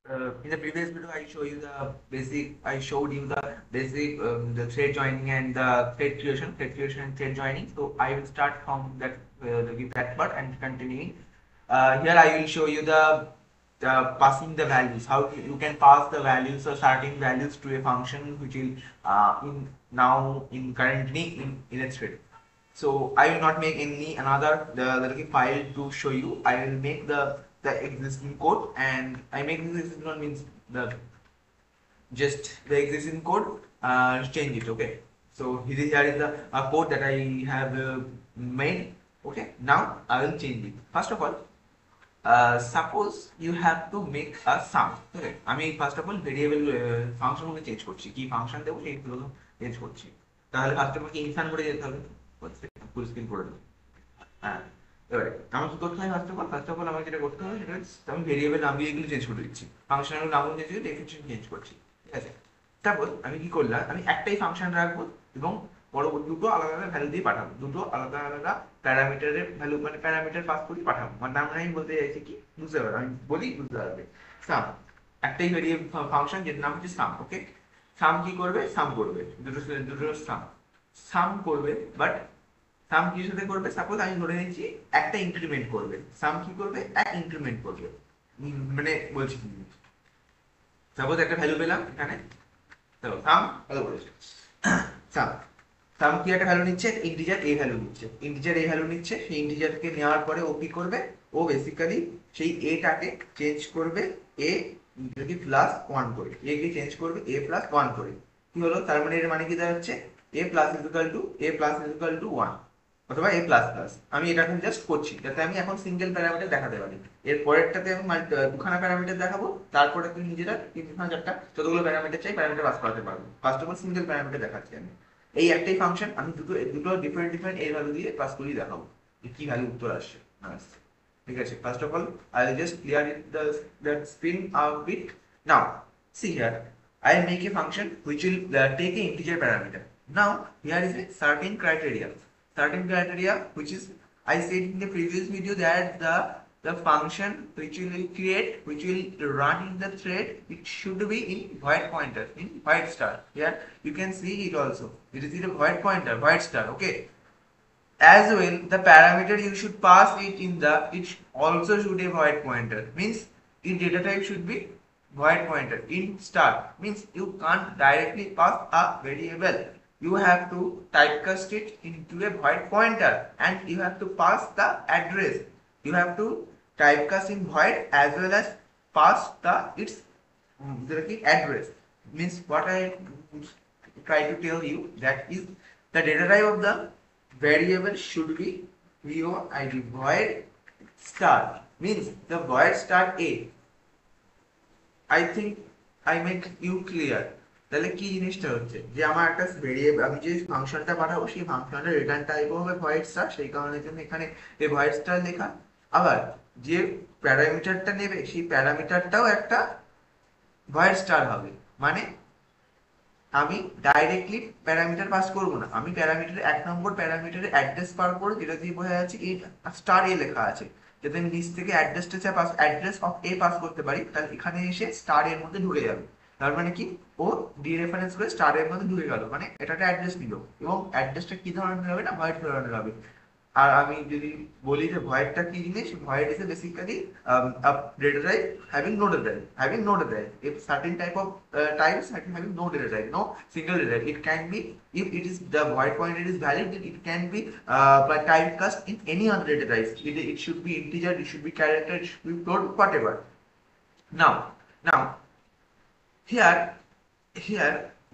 In the previous video, I showed you the basic, the thread joining and the thread creation and thread joining. So I will start from that with that part and continuing. Here I will show you the passing the values. How you can pass the values or starting values to a function which will in now in currently in a thread. So I will not make any another the file to show you. I will make the existing code, and I make this existing code means the just the existing code, change it. Okay, so here is the code that I have made. Okay, now I will change it. First of all, suppose you have to make a sum. Okay, আমি first of all variable ফাংশনগুলো change করছি, কি function দেবো সেইগুলো change করছি। তাহলে first of all কি ইনসান করে যেতে হবে, ফুল স্ক্রিন করে দেবো। হ্যাঁ, এবারে আমার কি করতে হয়? ফার্স্ট অফ অল আমার যেটা করতে হবে সেটা হচ্ছে আমি ভেরিয়েবল নাম দিয়ে এগুলো চেঞ্জ করে দিচ্ছি, ফাংশনের নাম চেঞ্জ করে ডেফিনিশন চেঞ্জ করছি। ঠিক আছে, তারপর আমি কি করলাম, আমি একটাই ফাংশন রাখবো এবং পরবর্তী দুটো আলাদা আলাদা ভ্যালু দিয়ে পাঠাবো, দুটো আলাদা আলাদা প্যারামিটারের ভ্যালু মানে প্যারামিটার পাস করে পাঠাবো। মানে তার মানে আমি বলতে চাইছি কি, বুঝতে পারবে, আমি বলি বুঝতে পারবে। সাম, একটাই ভেরিয়েবল ফাংশন যেটার নাম হচ্ছে সাম। ওকে, সাম কি করবে? সাম করবে, দুটো দুটো সাম সাম করবে। বাট সাম কি সাথে করবে? সাপোজ আমি ধরে নিচ্ছি একটা ইনক্রিমেন্ট করবে। সাম কি করবে? এক ইনক্রিমেন্ট করবে। মানে বলছি কি, সাপোজ একটা ভ্যালু পেলাম এখানে, তো সাম ভালো বলেছে। সাম সাম কি একটা ভ্যালু নিচ্ছে, ইন্টিজার এ ভ্যালু নিচ্ছে, ইন্টিজার এ ভ্যালু নিচ্ছে। সেই ইন্টিজারকে নেওয়ার পরে ও কি করবে? ও বেসিক্যালি সেই এটাকে চেঞ্জ করবে এ যদি প্লাস ওয়ান করে, এ কে চেঞ্জ করবে এ প্লাস ওয়ান করে। কি হলো? তার মানে এর মানে কি দাঁড়াচ্ছে? A plus is equal to one, অথবা এ প্লাস প্লাস। আমি এটা এখন জাস্ট করছি যাতে আমি এখন সিঙ্গেল প্যারামিটার দেখাতে পারি। এর পরেরটাতে আমি দুখানা প্যারামিটার দেখাবো, তারপরে তুমি নিজেরা তিনখানা চারটা যতগুলো প্যারামিটার চাই প্যারামিটার পাস করাতে পারবো। First of all single parameter দেখাচ্ছি আমি। এই একটাই ফাংশন, আমি দুটো দুটো ডিফারেন্ট ডিফারেন্ট এর ভ্যালু দিয়ে পাস করিয়ে দেখাবো যে কি ভ্যালু উত্তর আসছে না আসছে। ঠিক আছে, first of all I will just clear it the screen a bit. Now see here, I make a function which will take a integer parameter. Now here is a certain criteria which is, I said in the previous video that the function which will create, which will run in the thread, it should be in void pointer, in void star. Here you can see it also, it is in a void pointer, void star. Okay, as well the parameter you should pass it in the, it also should a void pointer, means in data type should be void pointer. In star means you can't directly pass a variable, you have to typecast it into a void pointer and you have to pass the address. You have to typecast in void as well as pass the its address. Means what I try to tell you, that is the data type of the variable should be void void star, means the void star a. I think I make you clear. তাহলে কি জিনিসটা হচ্ছে যে আমার একটা variable, আমি যে ফাংশনটা পাঠাবো সেই ফাংশনটা রিটার্ন টাইপও হবে ভয়েড স্টার, সেই কারণের জন্য এখানে এই ভয়েড স্টার লেখা। আবার যে প্যারামিটারটা নেবে সেই প্যারামিটারটাও একটা ভয়েড স্টার হবে। মানে আমি ডাইরেক্টলি প্যারামিটার পাস করবো না, আমি প্যারামিটার এক নম্বর প্যারামিটারের অ্যাড্রেস পার করবো, যেটা দিয়ে বোঝা যাচ্ছে এই স্টার এ লেখা আছে। যাতে আমি নিচ থেকে অ্যাড্রেসটা pass, address of A pass করতে পারি, তাহলে এখানে এসে স্টার এর মধ্যে ঢুকে যাবে। তার মানে কি, ও ডি রেফারেন্স করে স্টার এর মধ্যে ঢুকে গেল, মানে এটা একটা অ্যাড্রেস নিল। এবং অ্যাড্রেসটা কি ধরনের হবে? না হোয়াইট ধরনের হবে। আর আমি যদি বলি যে ভয়েডটা কি জিনিস, void is basically a data type having no data type, having no data type. If certain type of types having no data type, no single data type, it can be, if it is the void pointer is valid, then it can be typecast in any other data types. It should be integer, it should be character, it should be float, whatever. Now here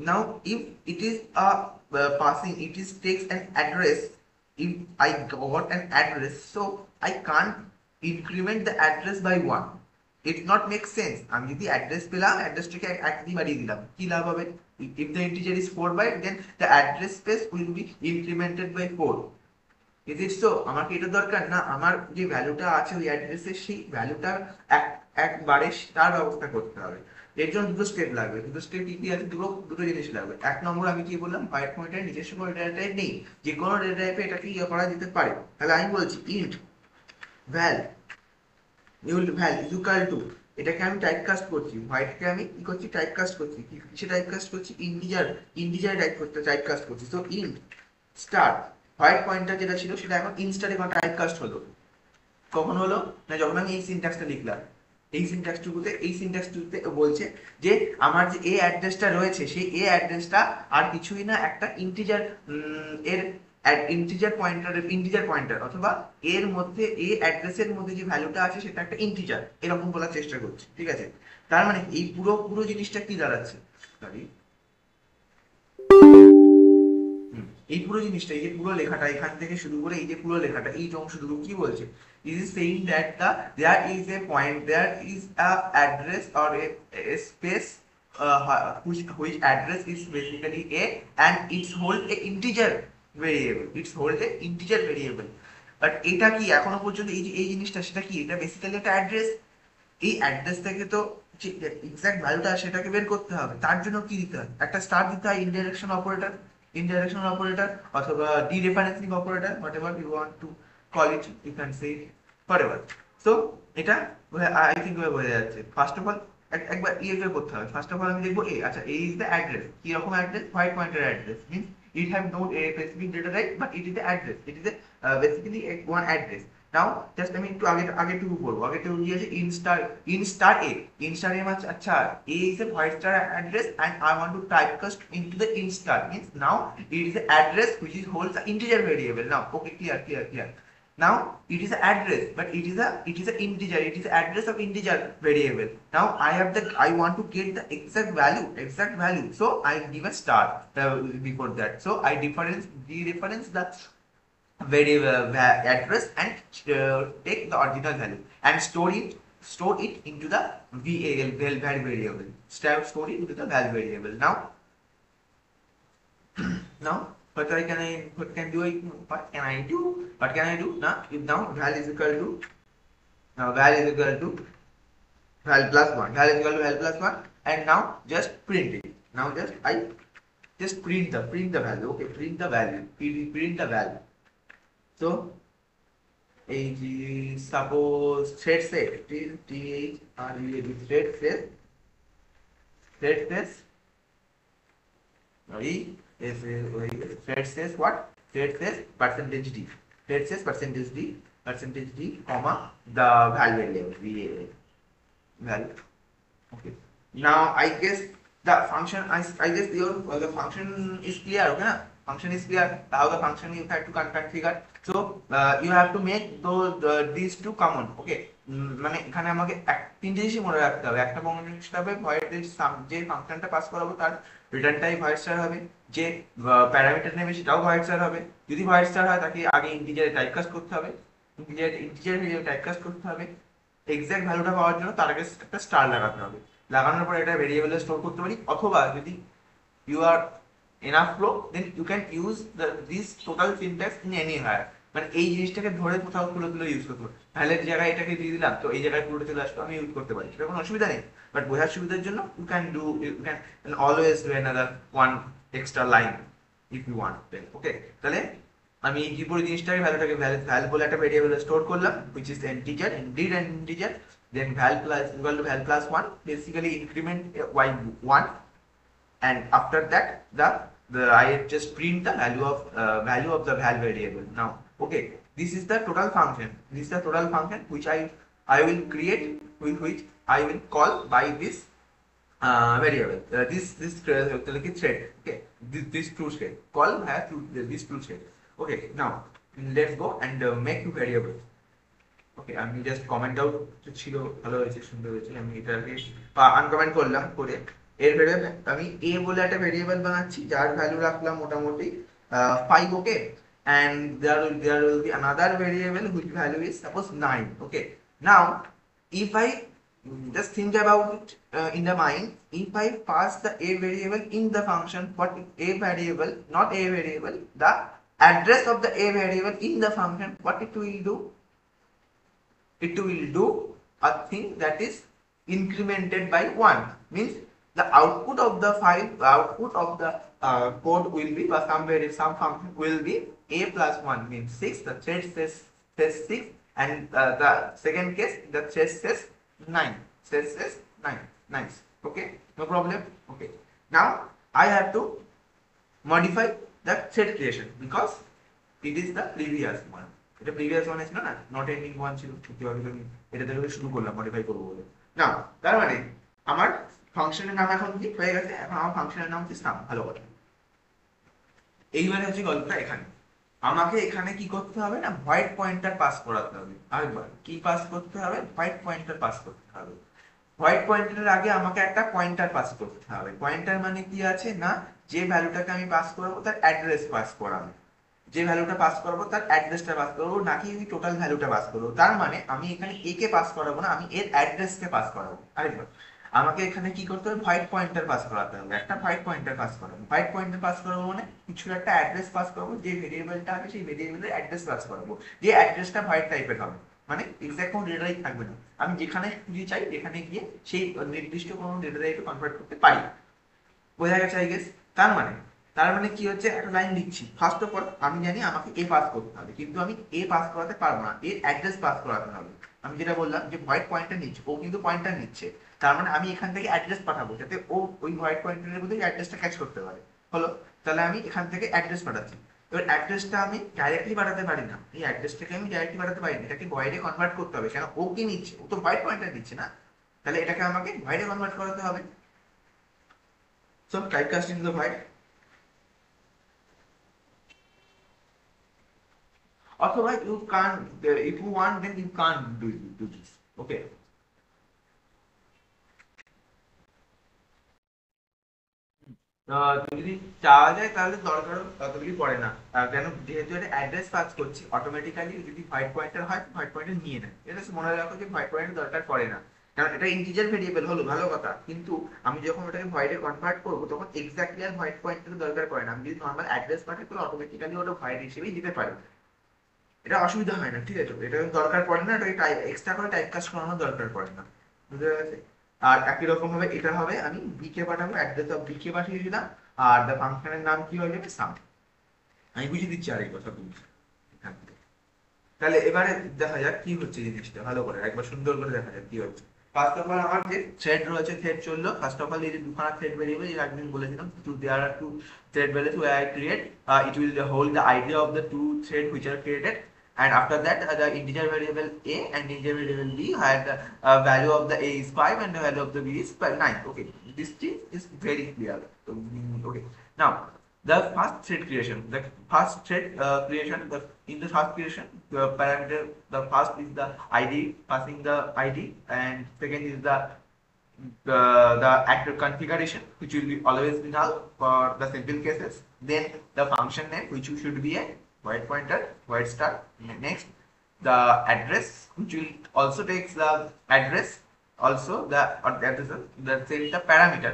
now if it is a passing, it is takes an address. If I got an address, so I can't increment the address by 1. It not make sense. আমি যদি address পেলাম, অ্যাড্রেসটাকে এক দিয়ে বাড়িয়ে দিলাম, কি লাভ হবে? If the integer is 4 byte, then the address space will be incremented by 4. Is it so? আমার কি এটা দরকার? না, আমার যে ভ্যালুটা আছে ওই অ্যাড্রেসে, সেই ভ্যালুটা একবারে তার ব্যবস্থা করতে হবে। এর জন্য দুটো স্টেপ লাগবে। দুটো স্টেপ কি কি আছে? দুটো জিনিস লাগবে। এক নম্বর আমি কি বললাম, হোয়াইট পয়েন্টার নিজস্ব কোনো ডেটা টাইপ নেই, যে কোনো ডেটা টাইপে এটাকে ইয়ে করা যেতে পারে। তাহলে আমি বলছি int val, val is equal to এটাকে আমি টাইপকাস্ট করছি, হোয়াইটকে আমি কি করছি, টাইপকাস্ট করছি। কিসে টাইপকাস্ট করছি, ইন্টিজারে টাইপকাস্ট করছি। তো ইন্ট স্টার হোয়াইট পয়েন্টার যেটা ছিল সেটা এখন ইনস্টারে টাইপকাস্ট হলো। কখন হলো না, যখন আমি এই সিনট্যাক্সটা লিখলাম। এই সিনট্যাক্সটুকুতে বলছে যে আমার যে এ অ্যাড্রেসটা রয়েছে সেই এ অ্যাড্রেসটা আর কিছুই না, একটা ইন্টিজার এর ইন্টিজার পয়েন্টার অথবা এর মধ্যে এ অ্যাড্রেসের মধ্যে যে ভ্যালুটা আছে সেটা একটা ইন্টিজার, এরকম বলার চেষ্টা করছি। ঠিক আছে, তার মানে এই পুরো পুরো জিনিসটা কি দাঁড়াচ্ছে, সরি, এই পুরো জিনিসটা, এই যে পুরো লেখাটা এখান থেকে শুরু করে এই যে পুরো লেখাটা, এই অংশটুকু কি বলছে, is saying that there is a point, there is a address or a space which address is basically a, and it's hold a integer variable, but এটা কি এখনো পর্যন্ত এই যে এই জিনিসটা সেটা কি, এটা বেসিক্যালি একটা অ্যাড্রেস। এই অ্যাড্রেস থেকে তো যে এক্সাক্ট ভ্যালুটা সেটাকে বের করতে হবে, তার জন্য কি দিতে হয়, একটা স্টার দিতে হয়, ইনডাইরেকশন অপারেটর অথবা dereferencing operator, whatever you want to call it, you can say whatever. So এটা আই থিঙ্ক বোঝা যাচ্ছে। ফার্স্ট অফ অল একবার ইয়ে করতে হবে। ফার্স্ট অফ অল আমি দেখবো এ, আচ্ছা এ ইজ দ্য অ্যাড্রেস, কি রকম address, white pointer address, means it have no a specific data type, but it is the address, it is a basically one address. Now just আমি একটু আগে two করবো, আগে টু কি আছে, in star a মানে আচ্ছা a is a void star address and I want to typecast into the in star, means now it is the address which is holds the integer variable. Now okay, clear. Now it is an address, but it is a integer, it is the address of integer variable. Now I want to get the exact value, so I give a star before that. So I dereference the variable address and take the original value and store it into the val variable. Store it into the val variable. Now what can I do? Now if now val is equal to val plus 1, and now just print it. Now just print the value. Okay, print the value. So suppose thread set thread says thread says what, thread says percentage d, comma the value variable value. Okay, now I guess the function, I guess the function is clear. Okay na? Function is clear, how the function you have to configure. So you have to make these two common. Okay, মানে এখানে আমাকে তিনটে জিনিস মনে রাখতে হবে। একটা মনে রাখতে হবে ভয়েড যে ফাংশনটা পাস করাবো তার রিটার্নটাই ভয়েড স্টার হবে, যে প্যারামিটার নেবে সেটাও ভয়েড স্টার হবে। যদি ভয়েড স্টার হয় তাকে আগে ইন্টিজারে টাইপকাস্ট করতে হবে, ইন্টিজারে টাইপকাস্ট করতে হবে। এক্সাক্ট ভ্যালুটা পাওয়ার জন্য তার আগে একটা স্টার লাগাতে হবে, লাগানোর পর এটা ভেরিয়েবলে স্টোর করতে পারি, অথবা যদি you are enough flow then you can use this total syntax in anywhere, মানে এই জিনিসটাকে ধরে কোথাও তুলে ইউজ করতে পারি। ভ্যালের জায়গায় এটাকে দিয়ে দিলাম, তো এই জায়গায় পুরোটা চলে আসলো, আমি ইউজ করতে পারি, সেটা কোনো অসুবিধা নেই। বাট বোঝার সুবিধার জন্য you can always do another one extra line if you want then. Okay, তাহলে আমি এই পুরো জিনিসটাকে ভ্যালু বলে একটা ভেরিয়েবল স্টোর করলাম which is integer, indeed an integer, then val plus equal to val plus 1, basically increment y 1, and after that I just print the value of the val variable. Now okay, this is the total function, which I will create, which I will call by this variable, this thread. Okay, this true thread call this true thread. Okay, now let's go and make two variables. ওকে, আমি just comment out ছিল, ভালো হয়েছে, সুন্দর হয়েছে, আমি এটাকে uncomment করলাম করে এর ভেরিয়েবল আমি a বলে একটা ভেরিয়েবল বানাচ্ছি যার ভ্যালু রাখলাম মোটামুটি 5. ওকে, and there will be another variable whose value is suppose 9. Okay, now if I just think about it in the mind, if I pass the a variable in the function, what a variable, not a variable, the address of the a variable in the function, what it will do? It will do a thing that is incremented by 1, means the output of the code will be, or some function will be a plus 1, means 6. The thread says 6, and the second case the thread says 9. says 9. Nice. Okay, no problem. Okay, now I have to modify the thread creation because it is the previous one. এটা previous one ছিল না, not ending one ছিল, এটা থেকে শুরু করলাম modify করবো বলে। না, তার মানে আমার ফাংশনের নাম এখন কি হয়ে গেছে, এখন আমার ফাংশনের নাম হচ্ছে সাম। ভালো কথা, এইবারে হচ্ছে গল্পটা এখানে আমাকে এখানে কি করতে হবে না, হোয়াইট পয়েন্টার পাস করাতে হবে। আরেকবার কি পাস করতে হবে, হোয়াইট পয়েন্টার পাস করতে হবে। হোয়াইট পয়েন্টারের আগে আমাকে একটা পয়েন্টার পাস করতে হবে। পয়েন্টার মানে কি আছে না, যে ভ্যালুটাকে আমি পাস করাবো তার অ্যাড্রেস পাস করাবো, যে ভ্যালুটা পাস করবো তার অ্যাড্রেসটা পাস করবো, নাকি আমি টোটাল ভ্যালুটা পাস করবো। তার মানে আমি এখানে এ কে পাস করাবো না, আমি এর অ্যাড্রেসকে পাস করাবো। আরেকবার আমাকে এখানে কি করতে হবে, হোয়াইট পয়েন্টার পাস করাতে হবে, একটা হোয়াইট পয়েন্টার পাস করাবো। হোয়াইট পয়েন্টার পাস করাবো মানে কিছু একটা অ্যাড্রেস পাস করবো, যে ভেরিয়েবলটা আছে সেই ভেরিয়েবলের অ্যাড্রেস পাস করাবো, যে অ্যাড্রেসটা হোয়াইট টাইপের হবে, মানে এক্সাক্ট কোনো ডেটা টাইপ থাকবে না, আমি যেখানে খুঁজে চাই যেখানে গিয়ে সেই নির্দিষ্ট কোনো ডেটা টাইপে কনভার্ট করতে পারি। বোঝা গেছে আই গেস? তার মানে কি হচ্ছে, একটা লাইন লিখছি, ফার্স্ট অফ অল আমি জানি আমাকে এ পাস করতে হবে, কিন্তু আমি এ পাস করাতে পারবো না, এর অ্যাড্রেস পাস করাতে হবে। আমি যেটা বললাম যে হোয়াইট পয়েন্টার নিচ্ছে, ও কিন্তু পয়েন্টার নিচ্ছে, তার মানে আমি এখান থেকে অ্যাড্রেস পাঠাবো যাতে ও ওই হোয়াইট পয়েন্টারের মধ্যে অ্যাড্রেসটা ক্যাচ করতে পারে। হলো, তাহলে আমি এখান থেকে অ্যাড্রেস পাঠাচ্ছি। এবার অ্যাড্রেসটা আমি ডাইরেক্টলি পাঠাতে পারি না, এই অ্যাড্রেসটাকে আমি ডাইরেক্টলি পাঠাতে পারি না, এটাকে ভয়েডে কনভার্ট করতে হবে, কেন ও কি নিচ্ছে, ও তো হোয়াইট পয়েন্টার নিচ্ছে না, তাহলে এটাকে আমাকে ভয়েডে কনভার্ট করাতে হবে। So typecasting the void. অথবা you can't, if you want then you can't do this. Okay, যদি চাওয়া যায় তাহলে দরকার ততগুলি পড়ে না, কেন যেহেতু এটা অ্যাড্রেস পাস করছি, অটোমেটিক্যালি যদি হোয়াইট পয়েন্টার হয় হোয়াইট পয়েন্টার নিয়ে নেয়, এটা মনে রাখো যে হোয়াইট পয়েন্টার দরকার পড়ে না, কারণ এটা ইন্টিজার ভেরিয়েবল হলো ভালো কথা, কিন্তু আমি যখন ওটাকে ভয়েডে কনভার্ট করবো তখন এক্স্যাক্টলি আর হোয়াইট পয়েন্টার দরকার পড়ে না, আমি যদি নর্মাল অ্যাড্রেস পাঠাই তাহলে অটোমেটিক্যালি ওটা ভয়েড হিসেবেই দিতে পারে, এটা অসুবিধা হয় না। ঠিক আছে, এটা দরকার পড়ে না, এটাকে এক্সট্রা করে টাইপ কাস্ট করানোর দরকার পড়ে না। বুঝতে পেরেছি? আর একই রকম ভাবে এটা হবে, আমি বি কে পাঠাবো, অ্যাড্রেস অফ বি কে পাঠিয়ে দিলাম, আর দ্য ফাংশনের নাম কি হয়ে যাবে, সাম। আমি বুঝিয়ে দিচ্ছি আর এই কথা তুমি। তাহলে এবারে দেখা যাক কি হচ্ছে জিনিসটা, ভালো করে একবার সুন্দর করে দেখা যাক কি হচ্ছে। ফার্স্ট অফ অল আমার যে থ্রেড রয়েছে, থ্রেড চললো। ফার্স্ট অফ অল এই যে দুখানা থ্রেড ভেরিয়েবল, এর একদিন বলেছিলাম there are two thread values where I create, it will hold the idea of the two thread which are created, and after that the integer variable a and integer variable b had the value of the a is 5 and the value of the b is 9. Okay, this thing is very clear. So, okay, now the first thread creation, the first thread creation, in the first creation the parameter, the first is the id, passing the id, and second is the actor configuration, which will be always be null for the simple cases, then the function name, which should be a void pointer, void star. Next, the address, which will also takes the address, also the the parameter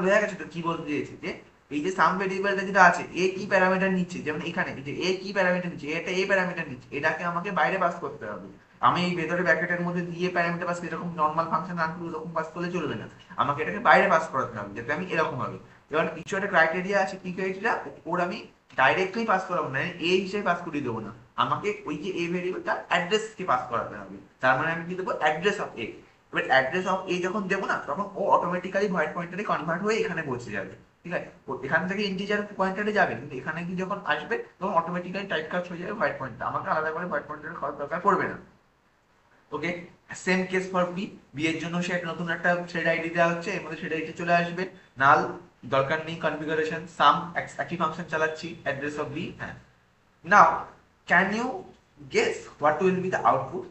বোঝা গেছে তো কি বলতে দিয়েছি, যে এই যে সাম ভেরিয়েবলটা যেটা আছে, এ কি প্যারামিটার নিচ্ছে, যেমন এখানে যে এ কি প্যারামিটার নিচ্ছে, এটা এ প্যারামিটার নিচ্ছে, এটাকে আমাকে বাইরে পাস করতে হবে। আমি এই ভেতরে ব্র্যাকেটের মধ্যে দিয়ে প্যারামিটার পাস, এরকম নর্মাল ফাংশন রান করে এরকম পাস করলে চলবে না, আমাকে এটাকে বাইরে পাস করাতে হবে যাতে আমি এরকম হবে। এবার কিছু একটা ক্রাইটেরিয়া আছে, কি ক্রাইটেরিয়া, ওর আমি ডাইরেক্টলি পাস করাবো না, এ হিসেবে পাস করিয়ে দেবো না, আমাকে ওই যে এ ভেরিয়েবলটা অ্যাড্রেসকে পাস করাতে হবে, তার মানে আমি কি দেবো, অ্যাড্রেস অফ এ। এবার অ্যাড্রেস অফ এ যখন দেবো না, তখন ও অটোমেটিক্যালি ভয়েড পয়েন্টারে কনভার্ট হয়ে এখানে পৌঁছে যাবে। ঠিক আছে, এখান থেকে ইন্টিজার পয়েন্টারে যাবে, কিন্তু এখানে কি যখন আসবে তখন অটোমেটিক্যালি টাইপ কাস্ট হয়ে যাবে হোয়াইট পয়েন্টার, আমাকে আলাদা করে হোয়াইট পয়েন্টার খাওয়ার দরকার পড়বে না। Okay, same case for B, B এর জন্য সে নতুন একটা থ্রেড আইডি দেওয়া হচ্ছে, এর মধ্যে থ্রেড আইডি চলে আসবে, নাল দরকার নেই, কনফিগারেশন সাম, একই ফাংশন চালাচ্ছি, অ্যাড্রেস অফ বি। হ্যাঁ, now can you guess what will be the output?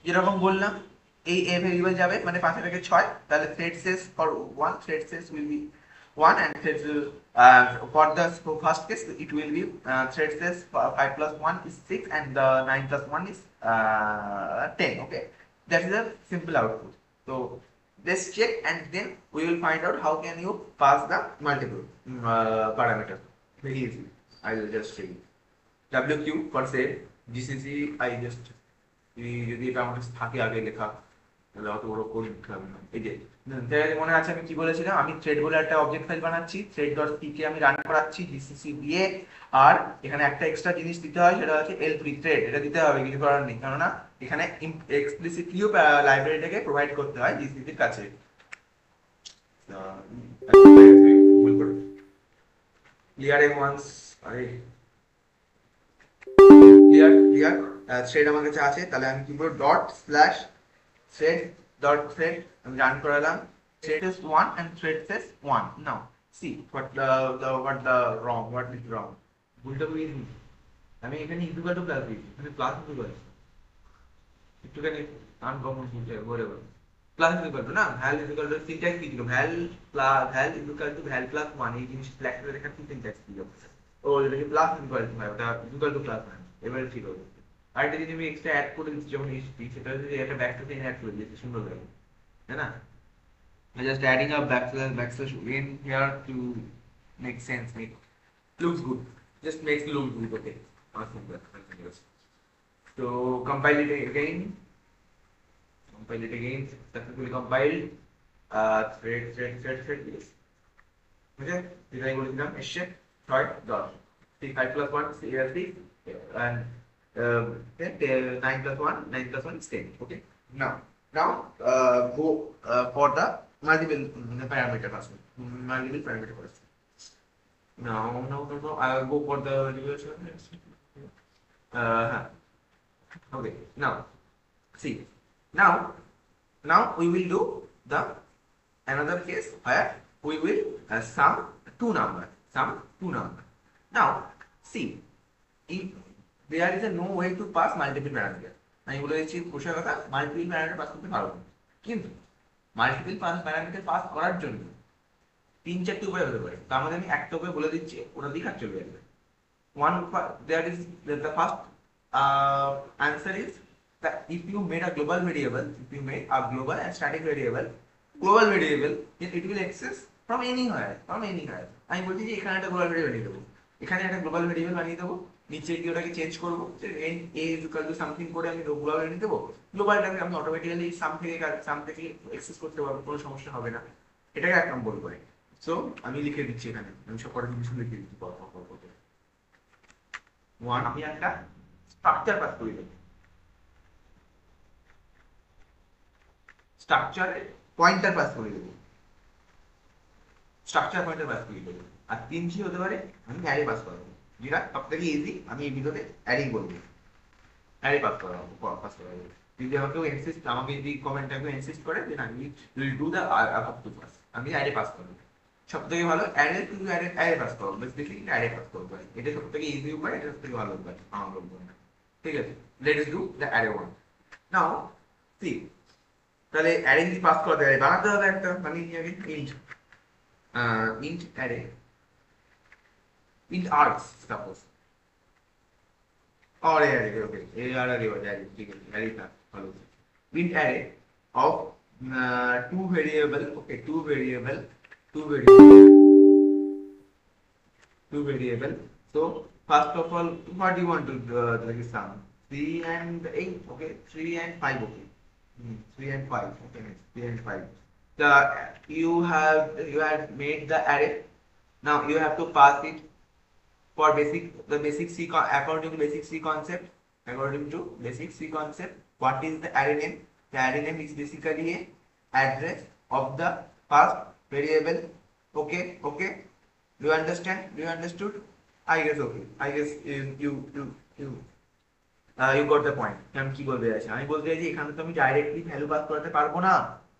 যেরকম বললাম, এই এ ভেরিয়েবল যাবে মানে 5 থেকে 6, তাহলে threads for 1, threads will be 1, and thread for the first case it will be thread says 5 plus 1 is 6 and the 9 plus 1 is 10. Okay, that is a simple output. So let's check and then we will find out how can you pass the multiple parameter very easily. I will just show you wq for say gcc. I just যদি এটা আমাদের থাকে আগে লেখা তাহলে অত বড় code লিখতে হবে না। এই যে মনে আছে আমি কি বলেছিলাম, আমি থ্রেড বলে একটা অবজেক্ট ফাইল বানাচ্ছি, থ্রেড ডট পি কে আমি রান করাচ্ছি জিসিসি দিয়ে, আর এখানে একটা এক্সট্রা জিনিস দিতে হয়, সেটা হচ্ছে এল ফ্রি থ্রেড, এটা দিতে হবে, কিছু করার নেই, কেননা এখানে এক্সপ্লিসিটলিও লাইব্রেরিটাকে প্রোভাইড করতে হয় জিসিপির কাছে। ক্লিয়ার এ ওয়ান্স, আরে ক্লিয়ার ক্লিয়ার। থ্রেড আমার কাছে আছে, তাহলে আমি কি করব, dot slash thread dot thread আমি রান করালাম। Thread is 1 and thread says 1. Now see what the wrong, what is wrong, ভুলটা বুঝিয়ে আমি এখানে ইকুয়াল টু প্লাস দিয়েছি, এখানে প্লাস ইকুয়াল একটুখানি আনকমন ভুলটা বলে বলে প্লাস ইকুয়াল টু না, ভ্যাল ইকুয়াল টু সিনট্যাক্স কি ছিল, val plus val equal to val plus 1, এই জিনিস ব্ল্যাক করে লেখা কি সিনট্যাক্স ছিল, ও এটা কি প্লাস ইকুয়াল টু হয়, ওটা ইকুয়াল টু প্লাস হয়, এবারে ঠিক হবে। আর এটা যদি আমি এক্সট্রা অ্যাড করে দিচ্ছি যখন এসেছি, সেটা যদি একটা ব্যাক টু অ্যাড করে দিচ্ছি সুন্দর লাগে, তাই না? Just adding a backslash in here to make sense, make looks good, just makes look good. Okay, awesome. So compile it again, successfully compiled. Thread yes, okay, design বলেছিলাম এসে 6 dot 5 plus 1 6 and 9 plus 1 9 plus 1 is 10. Okay, now go for the multiple parameter first. Multiple parameter first. No. I will go for the reversion. Okay. Now, see. Now we will do the another case where we will sum two numbers. Now, see, if there is a no way to pass multiple parameter. আমি বলে দিচ্ছি কোষের কথা, multiple parameter pass করতে পারবো, কিন্তু multiple parameter pass করার জন্য 3-4টি উপায় হতে পারে। তার মধ্যে আমি একটা উপায় বলে দিচ্ছি, ওটা দিয়ে কাজ চলে যাবে। There is the first answer is that if you made a global variable, and static variable, then it will access from anywhere. আমি বলছি যে এখানে একটা গ্লোবাল ভেরিয়েবল বানিয়ে দেবো, বানিয়ে দেবো, নিচে গিয়ে ওটাকে চেঞ্জ করবো, a is equal to something করে আমি গ্লোবাল বানিয়ে দেবো, গ্লোবালটাকে আমি অটোমেটিক্যালি সাম থেকে অ্যাক্সেস করতে পারবো, কোনো সমস্যা হবে না। এটাকে এক নম্বর করে। সো আমি লিখে দিচ্ছি এখানে, আমি সব কটা জিনিস লিখে দিচ্ছি পর। ওয়ান, আমি একটা স্ট্রাকচার পাস করে দেবো, স্ট্রাকচারে পয়েন্টার পাস করে দেবো, আর 3G হতে পারে আমি অ্যারে পাস করাবো, যেটা সব থেকে ইজি। আমি এই ভিডিওতে অ্যারেই বলবো, অ্যারে পাস করাবো। যদি আমাকে যদি কমেন্টটাকে ইনসিস্ট করে দেন আমি will do the up to pass, আমি অ্যারে পাস করবো। সব থেকে ভালো অ্যারে টু অ্যারে পাস করবো, বেসিক্যালি অ্যারে পাস করবো, এটা সব থেকে ইজি উপায়, এটা সব থেকে ভালো উপায় আমার বলবো। ঠিক আছে, let's do the array one. Now see, তাহলে অ্যারে যদি পাস করতে হয় বানাতে হবে একটা, মানে আগে int array, int args suppose, or array, okay, array, ठीक है, array था follow, int array of two variable, okay, two variable. So first of all, what do you want to like sum? 3 and 8, okay, 3 and 5, okay, 3 and 5, okay, 3 and 5. You have made the array. Now you have to pass it for basic C according to basic C concept. What is the array name? The array name is basically a address of the first variable. Okay. Do you understand? Understood? I guess okay. I guess you got the point. আমি কি বলতে চাইছি? আমি বলতে চাইছি এখানে তো আমি ডাইরেক্টলি ভ্যালু পাস করতে পারবো না,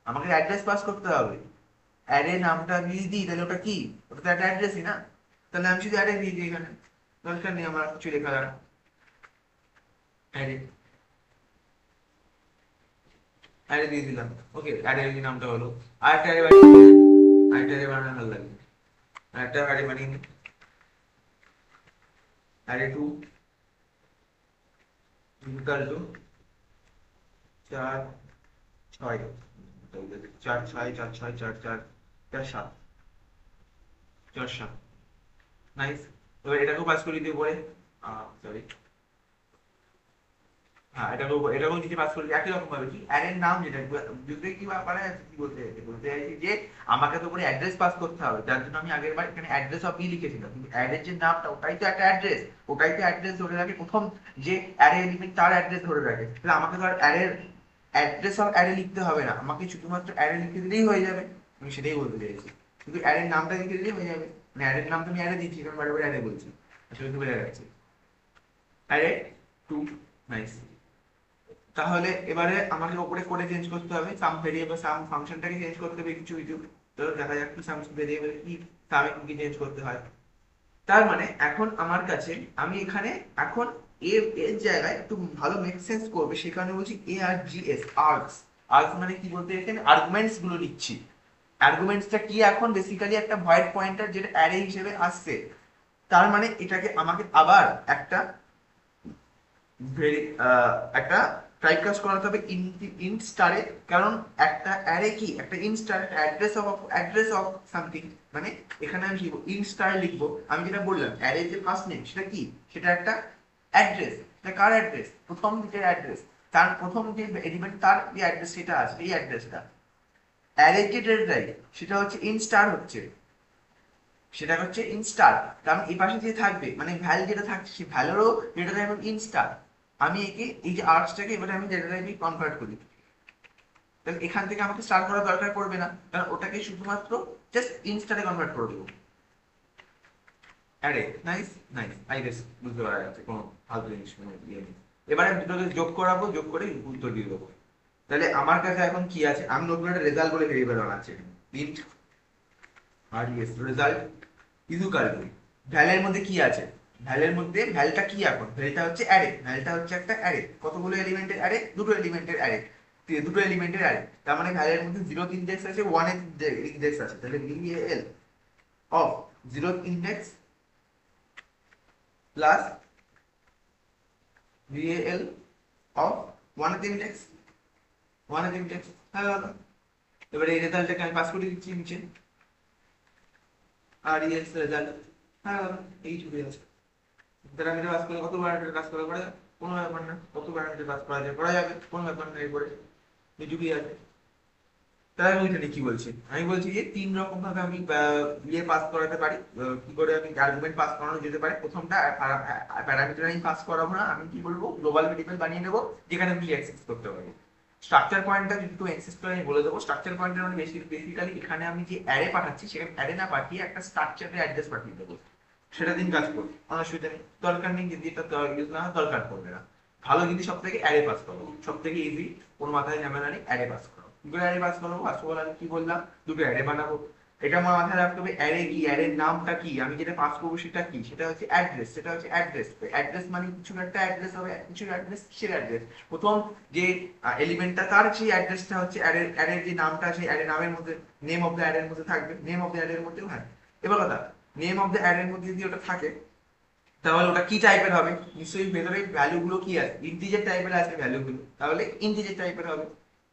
আমাকে অ্যাড্রেস পাস করতে হবে। অ্যারে নামটা আমি যদি দিই তাহলে ওটা কি, ওটা তো একটা অ্যাড্রেসই না, তাহলে আমি শুধু অ্যারে দিয়ে দিই, এখানে দরকার নেই আমার কিছু লেখা। অ্যারে দিয়ে দিলাম, ওকে, অ্যারে নামটা হলো। আরেকটা অ্যারে বানানো ভালো লাগে, আরেকটা অ্যারে বানিয়ে নিই, অ্যারে 2 ইকুয়াল টু 4 6 4 6 4 6 4 4 4 7 4 7, নাইস। এবার এটাকেও পাস করে দিতে পারে, সরি হ্যাঁ, এটাকেও যদি পাস করি একই রকম ভাবে, কি অ্যারের নাম যেটা বুঝতে কি পারে, কি বলতে চাইছি, বলতে চাইছি যে আমাকে তো করে অ্যাড্রেস পাস করতে হবে, যার জন্য আমি আগের বার এখানে অ্যাড্রেস অফ ই লিখেছিলাম, কিন্তু অ্যারের যে নামটা ওটাই তো একটা অ্যাড্রেস, ওটাই তো অ্যাড্রেস ধরে রাখে, প্রথম যে অ্যারে এলিমেন্ট তার অ্যাড্রেস ধরে রাখে, তাহলে আমাকে তো আর অ্যারের অ্যাড্রেস অফ অ্যারে লিখতে হবে না, আমাকে শুধুমাত্র অ্যারে লিখে দিলেই হয়ে যাবে। আমি সেটাই বলতে চাইছি, শুধু অ্যারের নামটা লিখে দিলেই হয়ে যাবে, মানে অ্যারের নাম তো আমি অ্যারে দিচ্ছি, কারণ বারে বারে অ্যারে বলছি, আসলে তো বোঝা যাচ্ছে অ্যারে টু। নাইস। তাহলে এবারে আমাকে ওপরে কোডে চেঞ্জ করতে হবে, সাম ভেরিয়েবল সাম ফাংশনটাকে চেঞ্জ করতে হবে কিছু কিছু। তো দেখা যাক কি সাম ভেরিয়েবল কি সামে কি চেঞ্জ করতে হয়। তার মানে এখন আমার কাছে, আমি এখানে এখন এর জায়গায় একটু ভালো মেক সেন্স করবে সেই কারণে বলছি এ আর জি এস, আর্গস। আর্গস মানে কি বলতে এখানে আর্গুমেন্টস গুলো লিখছি। আর্গুমেন্টসটা কি, এখন বেসিক্যালি একটা ভয়েড পয়েন্টার যেটা অ্যারে হিসেবে আসছে, তার মানে এটাকে আমাকে আবার একটা ভেরি একটা টাইপকাস্ট করাতে হবে ইন্ট স্টারে, কারণ একটা অ্যারে কি একটা int star address of something, মানে এখানে আমি লিখবো ইন্ট স্টার লিখবো, আমি যেটা বললাম অ্যারে যে ফার্স্ট নেম সেটা কি, সেটা একটা অ্যাড্রেস, সেটা কার অ্যাড্রেস, প্রথম দিকের অ্যাড্রেস, তার প্রথম যে এলিমেন্ট তার যে অ্যাড্রেস সেটা আছে, এই অ্যাড্রেসটা অ্যারে যে ডেটা সেটা হচ্ছে ইন্ট স্টার হচ্ছে, সেটা হচ্ছে ইনস্টার, কারণ এই পাশে যে থাকবে মানে ভ্যালু যেটা থাকছে সেই ভ্যালুরও ডেটা টাইপ ইনস্টার। আমি একে এই যে আর্টসটাকে এবারে আমি ডেটা টাইপে কনভার্ট করি, তাহলে এখান থেকে আমাকে স্টার করার দরকার পড়বে না, কারণ ওটাকে শুধুমাত্র জাস্ট ইনস্টারে কনভার্ট করে দেবো। Array nice, nice, I guess বুঝতে পারা যাচ্ছে, কোনো ফালতু জিনিস ইয়ে নেই। এবারে আমি দুটোকে যোগ করাবো, যোগ করে উত্তর দিয়ে দেবো। তাহলে আমার কাছে এখন কি আছে, আমি নতুন একটা রেজাল্ট বলে ভেরিয়েবল বানাচ্ছি, int R yes result equal to ভ্যালের মধ্যে কি আছে, ভ্যালের মধ্যে ভ্যালটা কি, এখন ভ্যালটা হচ্ছে অ্যারে, ভ্যালটা হচ্ছে একটা অ্যারে, কতগুলো এলিমেন্টের অ্যারে, দুটো এলিমেন্টের অ্যারে, দুটো এলিমেন্টের অ্যারে, তার মানে ভ্যালের মধ্যে 0th ইনডেক্স আছে 1th ইনডেক্স আছে, তাহলে VL of 0th index plus VL of 1th index, 1th index, হ্যাঁ দাদা। এবারে এই রেজাল্টটাকে আমি পাস করে দিচ্ছি নিচে, আর ইয়েস রেজাল্ট, হ্যাঁ দাদা এই ছবি আছে। প্যারামিটার পাস করে কত প্যারামিটার কাজ করা পড়ে, কোনো ব্যাপার না, কত প্যারামিটার পাস করা যাবে কোনো ব্যাপার না, এরপরে নিচুকি আছে। তাই আমি ওইখানে কি বলছি, আমি বলছি যে 3 রকম ভাবে আমি ইয়ে পাস করাতে পারি, কি করে আমি আর্গুমেন্ট পাস করানো যেতে পারে। প্রথমটা প্যারামিটার আমি পাস করাবো না, আমি কি বলবো গ্লোবাল ভেরিয়েবল বানিয়ে নেবো যেখানে আমি অ্যাক্সেস করতে পারি। স্ট্রাকচার পয়েন্টটা যদি একটু অ্যাক্সেস করে আমি বলে দেবো, স্ট্রাকচার পয়েন্টের মানে বেসিক্যালি এখানে আমি যে অ্যারে পাঠাচ্ছি সেখানে অ্যারে না পাঠিয়ে একটা স্ট্রাকচারের অ্যাড্রেস পাঠিয়ে দেবো, সেটা দিন কাজ করবে, কোনো অসুবিধা নেই। দরকার নেই যদি এটা ইউজ না হয়, দরকার পড়বে না। ভালো যদি সব থেকে অ্যারে পাস করো, সব থেকে ইজি, কোনো মাথায় ঝামেলা নেই, অ্যারে পাস করো। কি করে অ্যারে পাস করবো, ফার্স্ট অফ অল আমি কি বললাম, দুটো অ্যারে বানাবো। এটা আমার মাথায় রাখতে হবে, অ্যারে কি, অ্যারের নামটা কি, আমি যেটা পাস করবো সেটা কি, সেটা হচ্ছে অ্যাড্রেস, সেটা হচ্ছে অ্যাড্রেস। অ্যাড্রেস মানে কিছু একটা অ্যাড্রেস হবে, কিছু অ্যাড্রেস, কিসের অ্যাড্রেস, প্রথম যে এলিমেন্টটা তার সেই অ্যাড্রেসটা হচ্ছে অ্যারের যে নামটা সেই অ্যারে নামের মধ্যে, নেম অফ দ্য অ্যারের মধ্যে থাকবে, নেম অফ দ্য অ্যারের মধ্যেও হয়। এবার কথা, নেম অফ দ্য অ্যারের মধ্যে যদি ওটা থাকে তাহলে ওটা কি টাইপের হবে, নিশ্চয়ই ভেতরে ভ্যালু গুলো কি আছে, ইন্টিজার টাইপের আছে ভ্যালু গুলো, তাহলে ইন্টিজার টাইপের হবে,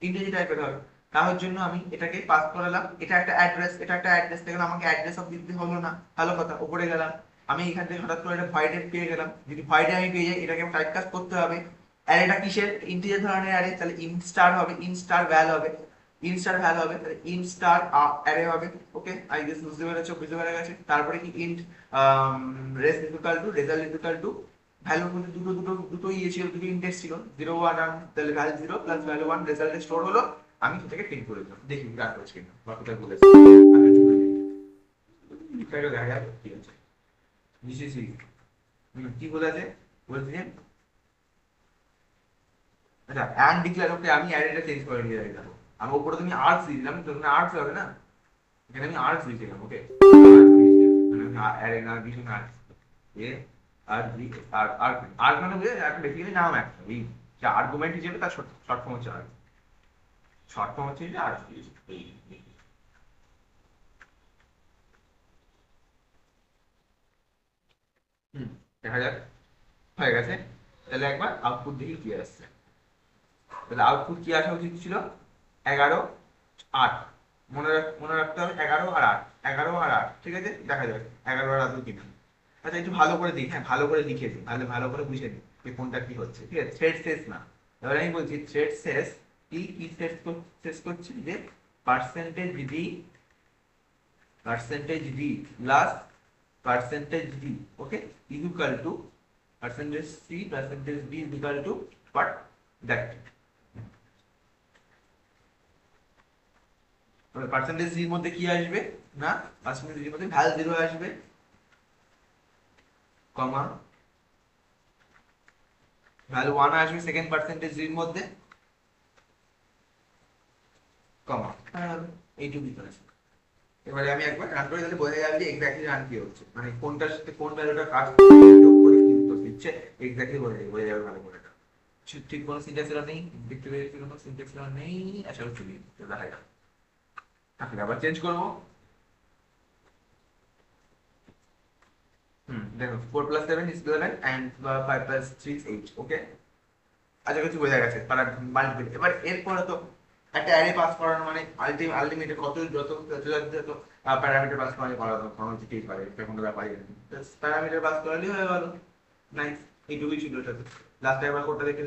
ইন্টিজার টাইপের হবে। তার জন্য আমি এটাকে পাস করালাম, এটা একটা অ্যাড্রেস, এটা একটা অ্যাড্রেস, দেখলাম আমাকে অ্যাড্রেস অফ দিতে হলো না, ভালো কথা। উপরে গেলাম, আমি এখান থেকে হঠাৎ করে একটা ভয়েড পেয়ে গেলাম, যদি ভয়েডে আমি পেয়ে যাই এটাকে টাইপ কাজ করতে হবে। অ্যারেটা কিসের, ইন্টিজার ধরনের অ্যারে, তাহলে ইন্ট স্টার হবে, ইন্ট স্টার ভ্যাল হবে, ইনস্টার ভ্যালু হবে, তাহলে ইন্ট স্টার অ্যারে হবে। ওকে, আই গেস বুঝতে পেরেছো, বুঝতে পেরে গেছে। তারপরে কি int race equal to result equal to ভ্যালুর মধ্যে দুটো ইয়ে ছিল, দুটো ইন্ডেক্স ছিল, 0 1, তাহলে ভ্যালু 0 প্লাস ভ্যালু 1 রেজাল্টে স্টোর হলো। আমি সেটাকে প্রিন্ট করে দিলাম, দেখি রান করছি কিনা, বাকিটা বলেছি দেখা যাবে কি আছে। জিসিসি কি বলেছে, বলছি যে আচ্ছা অ্যান্ড ডিক্লেয়ার, ওকে আমি অ্যারেটা চেঞ্জ করে নিয়ে যাবো। আমি উপরে তুমি আর্টস দিয়ে দিলাম, তো আর্টস হবে না, এখানে আমি আর্টস লিখেছিলাম। ওকে, মানে আমি অ্যারে না কিছু না, এ আর বি আর আর আর মানে বুঝে একটা বেসিক্যালি নাম একটা, এই যে আর্গুমেন্ট হিসেবে তার শর্ট ফর্ম হচ্ছে আর, শর্ট ফর্ম হচ্ছে যে আর হুম, দেখা যাক হয়ে গেছে। তাহলে একবার আউটপুট দেখি কি আসছে। তাহলে আউটপুট কি আসা উচিত ছিল, 11 8, মনে রাখতে হবে 11 আর 8, 11 আর 8, ঠিক আছে। দেখা যাবে 11 আর 8 কিনা। আচ্ছা একটু ভালো করে দিই, হ্যাঁ ভালো করে লিখে দিই, ভালো ভালো করে বুঝে দিই যে কোনটা কি হচ্ছে, ঠিক আছে, থ্রেড শেষ না। এবার আমি বলছি থ্রেড শেষ কি কি শেষ করছি যে percentage D plus percentage D, okay, is equal to percentage C percentage D is equal to what, that percentage ডির মধ্যে কি আসবে না, পার্সেন্টেজ ডির মধ্যে ভ্যাল 0 আসবে, কমা ভ্যালু 1 আসবে সেকেন্ড পার্সেন্টেজ ডির মধ্যে, কমা এইটুকু আছে। এবারে আমি একবার রান করে তাহলে বোঝা যাবে যে এক্স্যাক্টলি রান কি হচ্ছে, মানে কোনটার সাথে কোন ভ্যালুটা কাজ যোগ করে কি উত্তর দিচ্ছে এক্স্যাক্টলি বোঝা যাবে ভালো করে। ঠিক কোনো সিনট্যাক্স এরর নেই, দেখতে পেয়েছি কোনো সিনট্যাক্স এরর নেই, আশা করছি দেখা যাবে। আচ্ছা আবার চেঞ্জ করবো। দেখো 4 + 7 is 11 and 5 + 3 is 8, ওকে, আশা করছি বোঝা গেছে তারা মাল্টিপল। এবার এরপরে তো একটা অ্যারে পাস করানো মানে আলটিমেটলি কত যত যত প্যারামিটার পাস করানো যেতেই পারে, এটা কোনো ব্যাপারই না, প্যারামিটার পাস করালেই হয়ে গেল। নাইস, এইটুকুই ছিল। লাস্ট একবার কোডটা দেখে